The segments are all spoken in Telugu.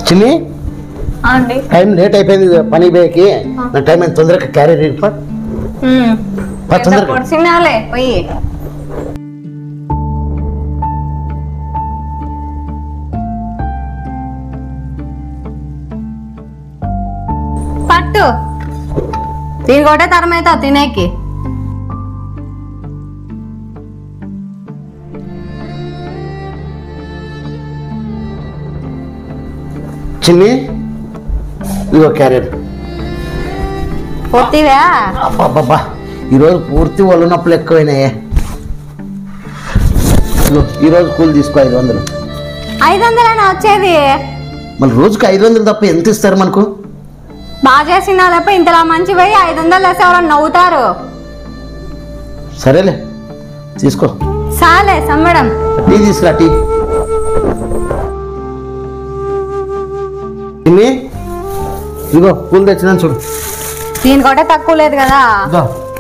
చిన్ని టైం లేట్ అయిపోయింది పని పోయేకి నా టైం ఎంత తొందరగా క్యారీ తొందరగా పోయి పట్టు దీని ఒకటే తరం అవుతావు తినేకి. చిన్ని ఇదిగో క్యారియర్. పూర్తిగా అబ్బా ఈరోజు పూర్తి ఒళ్ళు నొప్పులు ఎక్కువైనాయే. ఈరోజు కూలి తీసుకో 500. 500 వచ్చేది మళ్ళీ రోజుకి 500 తప్ప ఎంత ఇస్తారు మనకు? బాగా చేసిన తప్ప ఇంతలా మంచి పోయి 500 వేస్తే ఎవరన్నా నవ్వుతారు. సరేలే తీసుకో. సాలే సమ్మడం. టీ తీసుకురా. టీ ఇదిగో కూలి తెచ్చినాను చూడు. దీనికంటే తక్కువ లేదు కదా.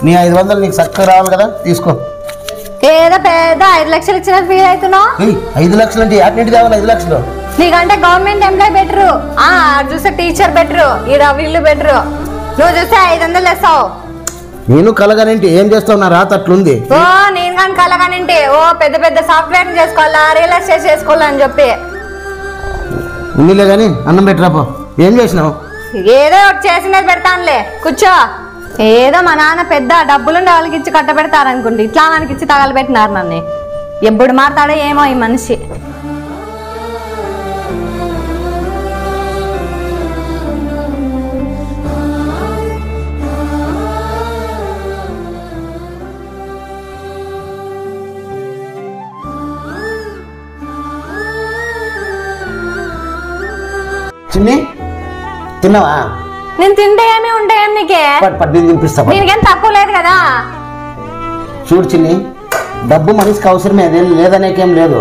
నీ 500 నీకు చక్కగా రావాలి కదా, తీసుకో. ఏదో పెద్ద 5 లక్షలు ఇచ్చినట్టు ఫీల్ అవుతున్నావు. 5 లక్షలు అంటే యాటింటి కావాలి? 5 లక్షలు నీకంటే గవర్నమెంట్ ఎంప్లాయ్ బెటరు, చూస్తే టీచర్ బెటరు, ఈడ వీళ్ళు బెటరు. నువ్వు చూస్తే 500 వేస్తావు. నేను కలగానంటే ఏం చేస్తావు? నా రాత అట్లుంది. ఓ నేను కానీ కలగానంటే పెద్ద పెద్ద సాఫ్ట్వేర్ చేసుకోవాలా, రియల్ ఎస్టేట్ చేసుకోవాలని చెప్పి. ఉన్నిలే కానీ అన్నం పెట్టరాపో. ఏం చేసినావు? ఏదో ఒకటి చేసినది పెడతానులే, కూర్చో. ఏదో మా నాన్న పెద్ద డబ్బులుండే వాళ్ళకి ఇచ్చి కట్టబెడతారనుకోండి, ఇట్లా మనకి ఇచ్చి తగలబెట్టినారు నన్ను. ఎప్పుడు మాట్లాడో ఏమో ఈ మనిషి. చిన్ని తిన్నావా? నేను తింటే ఏమి ఉంటాయేం నీకే? తినిపిస్తా. దీనికేం తక్కువ లేదు కదా. చూడు చిన్ని, డబ్బు మనిషికి అవసరమే, అదేం లేదనేకేం లేదు.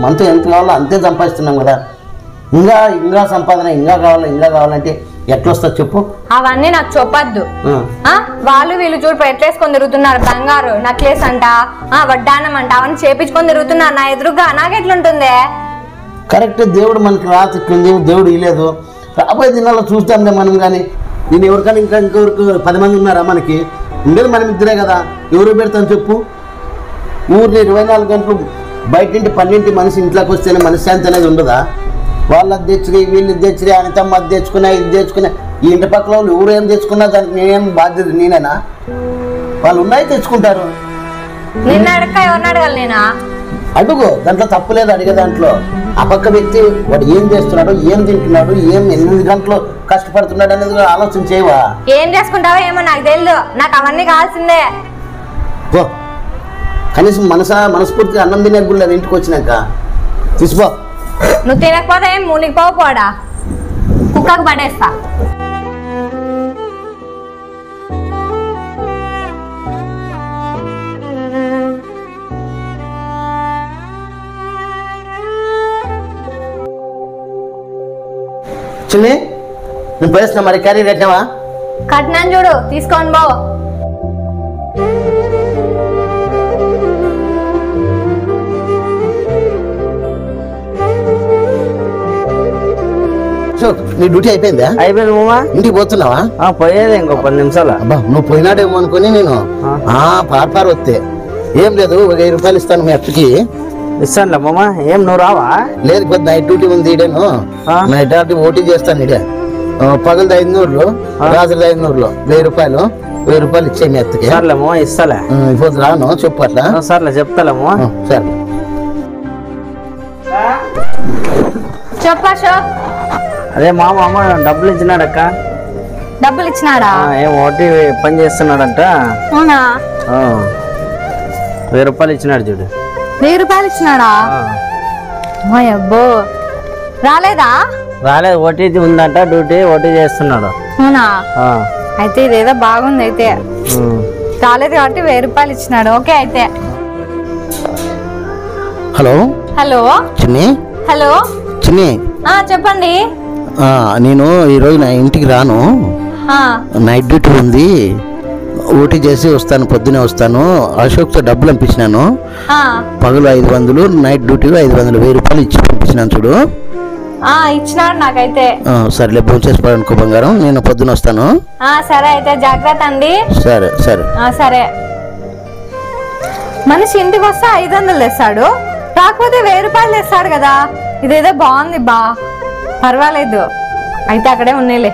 మనతో ఎంత కావాలో అంతే సంపాదిస్తున్నాం కదా. ఇంకా సంపాదన ఇంకా కావాలంటే ఎట్లా వస్తుంది చెప్పు? అవన్నీ నాకు చెప్పొద్దు. వాళ్ళు వీళ్ళు చూడు ఎట్లేసుకొని తిరుగుతున్నారు. బంగారు నక్లెస్ అంట, వడ్డానం అంట, అవన్నీ చేపించుకొని తిరుగుతున్నారు నా ఎదురుగా. నాకెట్లుంటుంది? కరెక్ట్. దేవుడు మనకి రాత ఇట్లుంది, దేవుడు ఇలేదు. రాబోయే దినాల్లో చూస్తాంలే మనం. కానీ నేను ఎవరికైనా ఇంకెవరికి 10 మంది ఉన్నారా? మనకి ఉండేది మనం ఇద్దరే కదా. ఎవరు పెడతాను చెప్పు? ఊరిని 24 గంటలు బయటింటి 12 మనిషి ఇంట్లోకి వస్తేనే మనశ్శాంతి అనేది ఉండదా? వాళ్ళది తెచ్చుకుని వీళ్ళు తెచ్చుకుని అనితమ్మ అది తెచ్చుకున్నా ఇది తెచ్చుకున్నా. ఈ ఇంటి పక్కల వాళ్ళు ఎవరు ఏం తెచ్చుకున్నా దానికి నేనేం బాధ్యత? నేనేనా? వాళ్ళు ఉన్నాయి తెచ్చుకుంటారు. నిన్న అడగ ఎవరిని అడగాలి? నేనా? అడుగు, దాంట్లో తప్పు లేదు అడిగే దాంట్లో. ఆ పక్క వ్యక్తి వాడు ఏం చేస్తున్నాడు, ఏం తింటున్నాడు, ఏం 8 గంటలు కష్టపడుతున్నాడు అనేది ఆలోచన చేయవా? ఏం చేసుకుంటావో ఏమో నాకు తెలియదు. నాకు అవన్నీ కావాల్సిందే. కనీసం మనస్ఫూర్తిగా అన్నం తినే కూడా లేదు ఇంటికి వచ్చినాక. తీసుకో. నువ్వు తినకపోతే ఏం మునిగి పోడా, కుక్కకు పడేస్తా. చిన్ని నేను పోయేస్తున్నా. మరి క్యారీ కట్టినావా? కట్టినాను చూడు, తీసుకొని పో. నీ డ్యూటీ అయిపోయిందా? అయిపోయింది మామా. ఇంటికి పోతున్నావా? పోయేది ఇంకో 10 నిమిషాలు. అబ్బా నువ్వు పోయినాడేమో అనుకుని నేను పార్పారు వస్తే. ఏం లేదు, 1000 రూపాయలు ఇస్తాను మీ అత్తకి. ఇస్తానులే మామా. ఏం నువ్వు రావా? లేదు, కొద్ది నైట్ డ్యూటీ ఉంది ఈడేను. నైట్ డ్యూటీ ఓటీ చేస్తాను ఈడే. పగలది 500, రాత్రి 500, 1000 రూపాయలు. 1000 రూపాయలు ఇచ్చే మీ అత్తకి. సర్లే మామా, ఇస్తాలే. ఇప్పుడు రాను చెప్పు అట్లా. సర్లే చెప్తాలే మామా. సరే చెప్పు అశోక్. అదే మామ డబ్బులు ఇచ్చినాడక్క. డబ్బులు ఇచ్చినాడా? ఏం ఓటీ పని చేస్తున్నాడంట. అవునా? 1000 రూపాయలు ఇచ్చినాడు చూడు. 1000 రూపాయలు ఇచ్చినాడా? అబ్బో రాలేదా? రాలేదు. ఓటీ ఉందంట, డ్యూటీ ఓటీ చేస్తున్నాడు. అవునా? అయితే ఇదేదో బాగుంది. అయితే రాలేదు కాబట్టి 1000 రూపాయలు ఇచ్చినాడు. ఓకే అయితే. హలో హలో చిన్ని. హలో చిన్ని చెప్పండి. నేను ఈరోజు నా ఇంటికి రాను, నైట్ డ్యూటీ ఉంది. ఓటీ చేసి వస్తాను, పొద్దునే వస్తాను. అశోక్తో డబ్బులు పంపించినాను. 500, 500, 500 నైట్ డ్యూటీ 500, 1000 రూపాయలు ఇచ్చి పంపించినాను చూడు. 1000 రూపాయలు ఇచ్చి 1000 రూపాయలు ఇచ్చే మీ అత్తకి. 1000 రూపాయలు ఇచ్చినాడా? 1000 రూపాయలు ఇచ్చినాడా? ఇచ్చినాడు నాకైతే. సరేలే భోజనం చేసి అనుకో బంగారం, నేను పొద్దున వస్తాను. సరే అయితే జాగ్రత్త అండి. సరే సరే సరే. మనిషి ఇంటికి వస్తే 500 తెస్తాడు, కాకపోతే 1000 రూపాయలు తెస్తాడు కదా. ఇదేదో బాగుంది బా, పర్వాలేదు. అయితే అక్కడే ఉన్నాయిలే.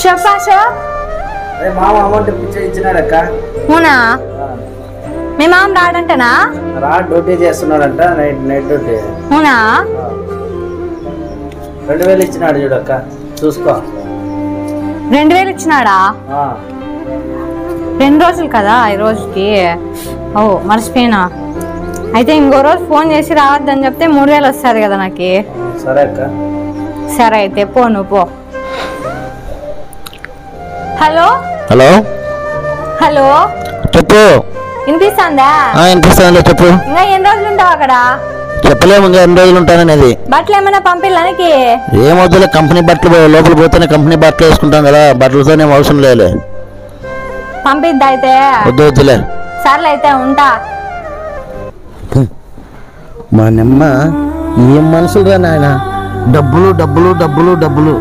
చెప్పాషా మామ అమౌంట్ ఇచ్చినాడక్క. అవునా? మీ మామ రాడంటనా? డ్యూటీ చేస్తున్నాడంట, నైట్ డ్యూటీ. అవునా? 2000 ఇచ్చినాడు చూడక్క, చూసుకో. 2000 ఇచ్చినాడా? 2 రోజులు కదా ఈ రోజుకి. ఓ మర్చిపోయినా. అయితే ఇంకో రోజు ఫోన్ చేసి రావద్దని చెప్తే 3000 వస్తుంది కదా నాకు. సరే అక్క. సరే అయితే పో, నువ్వు పో. హలో హలో హలో చెప్పు. వినిపిస్తుందా? వినిపిస్తాను చెప్పు. ఇంకా ఎన్ని రోజులు ఉంటావు అక్కడ? చెప్పలేము, ఇంకా ఎన్ని రోజులు ఉంటాననేది. బట్టలు ఏమైనా పంపిల్లానికి? ఏమవుతుందిలే, కంపెనీ బట్టలు లోపల పోతేనే కంపెనీ బట్టలు వేసుకుంటాం కదా, బట్టలతో ఏం అవసరం లేదు. పంపిద్దా అయితే? వద్దు వద్దులే. సర్లే అయితే ఉంటా. మా నిమ్మ ఏం మనుషులుగా నాయన, డబ్బులు డబ్బులు డబ్బులు డబ్బులు.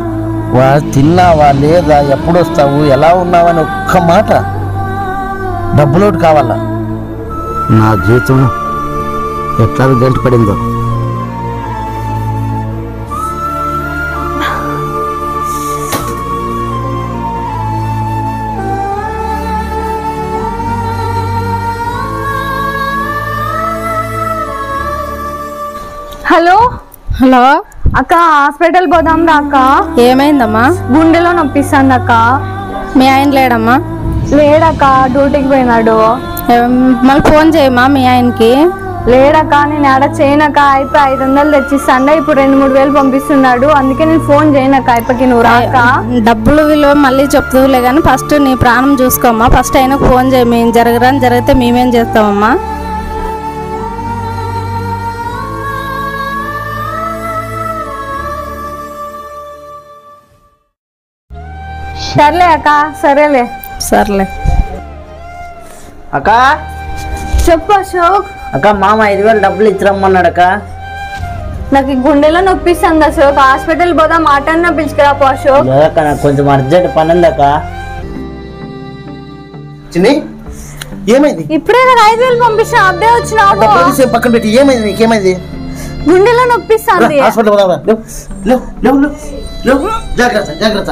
తిన్నావా లేదా, ఎప్పుడు వస్తావు, ఎలా ఉన్నావని ఒక్క మాట. డబ్బులోటి కావాలా. నా జీవితం ఎట్లా గంట పడిందో. హలో హలో అక్క, హాస్పిటల్ పోదాం రా అక్క. ఏమైందమ్మా? గుండెలో నొప్పిస్తుంది అక్క. మీ ఆయన లేడమ్మా? లేడక్క, డ్యూటీకి పోయినాడు. మళ్ళీ ఫోన్ చేయమ్మా మీ ఆయనకి. లేడక్క, నేను ఆడ చేయనక్క. అయిపోయి 500 తెచ్చిస్తాండ, ఇప్పుడు 2-3 వేలు పంపిస్తున్నాడు. అందుకే నేను ఫోన్ చేయనక్క. అయిపోయి నువ్వు రాక. డబ్బులు విలువ మళ్ళీ చెప్తులే కానీ ఫస్ట్ నీ ప్రాణం చూసుకోమ్మా. ఫస్ట్ ఆయనకు ఫోన్ చేయి. మేము జరిగితే మేమేం చేస్తామమ్మా? సర్లే అక్క, సరేలే. సర్లే. అక్క చెప్పు అశోక్. అక్క మామ 5000 డబ్బులు ఇచ్చిరమ్మన్నాడు అక్క. నాకు ఈ గుండెలో నొప్పిస్తుంది అశోక్. హాస్పిటల్ పోదాం, ఆటన్నా పిలుచుకురా పో అశోక్. లేదక్క, నాకు కొంచెం అర్జెంట్ పని ఉంది అక్క. చిన్ని ఏమైంది? ఇప్పుడే కదా 5000 పంపిస్తా, అప్పుడే వచ్చినావు. పక్కన పెట్టి ఏమైంది నీకేమైంది? గుండెలో నొప్పిస్తుంది. హాస్పిటల్ పోదాం. జాగ్రత్త జాగ్రత్త.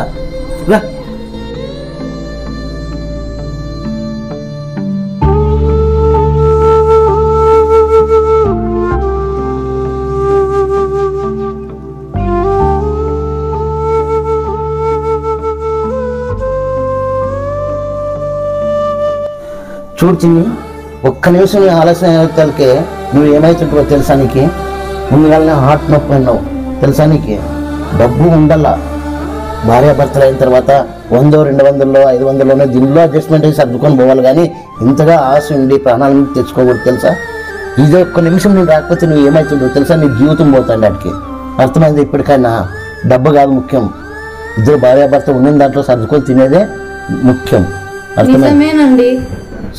చూడు చిన్ని, ఒక్క నిమిషం ఆలస్యం అయ్యేసరికి నువ్వు ఏమైతుంటావో తెలుసా నీకు? ముందుగానే హార్ట్ నొప్పి ఉన్నావు తెలుసా నీకు? డబ్బు ఉండల్లా. భార్యాభర్తలు అయిన తర్వాత 100, 200, 500లోనే దీనిలో అడ్జస్ట్మెంట్ అయ్యి సర్దుకొని పోవాలి, కానీ ఇంతగా ఆశ ఉండి ప్రాణాలను తెచ్చుకోకూడదు తెలుసా? ఇది ఒక్క నిమిషం నువ్వు రాకపోతే నువ్వు ఏమైతుంటావు తెలుసా? నీ జీవితం పోతాండి వాటికి. అర్థమైంది? ఇప్పటికైనా డబ్బు కాదు ముఖ్యం, ఇద్దరు భార్యాభర్త ఉన్న దాంట్లో సర్దుకొని తినేదే ముఖ్యం. అర్థమైంది?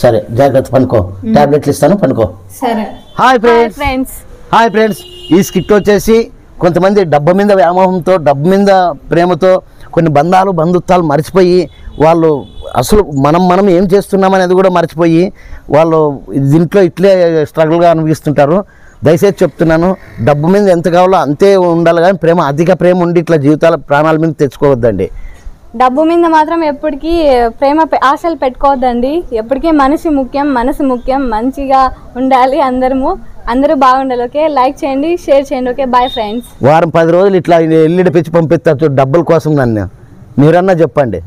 సరే జాగ్రత్త, పనుకో. టాబ్లెట్లు ఇస్తాను, పనుకో. సరే. Hi friends. Hi friends. ఈ స్కిట్ వచ్చేసి కొంతమంది డబ్బు మీద వ్యామోహంతో, డబ్బు మీద ప్రేమతో కొన్ని బంధుత్వాలు మర్చిపోయి వాళ్ళు అసలు మనం ఏం చేస్తున్నామనేది కూడా మర్చిపోయి వాళ్ళు దీంట్లో ఇట్లే స్ట్రగుల్గా అనిపిస్తుంటారు. దయచేసి చెప్తున్నాను, డబ్బు మీద ఎంత కావాలో అంతే ఉండాలి, కానీ అధిక ప్రేమ ఉండి ఇట్లా ప్రాణాల మీద తెచ్చుకోవద్దండి. డబ్బు మీద మాత్రం ఎప్పటికీ ఆశలు పెట్టుకోవద్దండి. ఎప్పటికీ మనసు ముఖ్యం. మంచిగా ఉండాలి, అందరూ బాగుండాలి. ఓకే, లైక్ చేయండి, షేర్ చేయండి. Okay, bye friends. వారం 10 రోజులు ఇట్లా ఎల్లుడి పెంచి పంపిస్తారు డబ్బుల కోసం. నన్ను మీరన్నా చెప్పండి.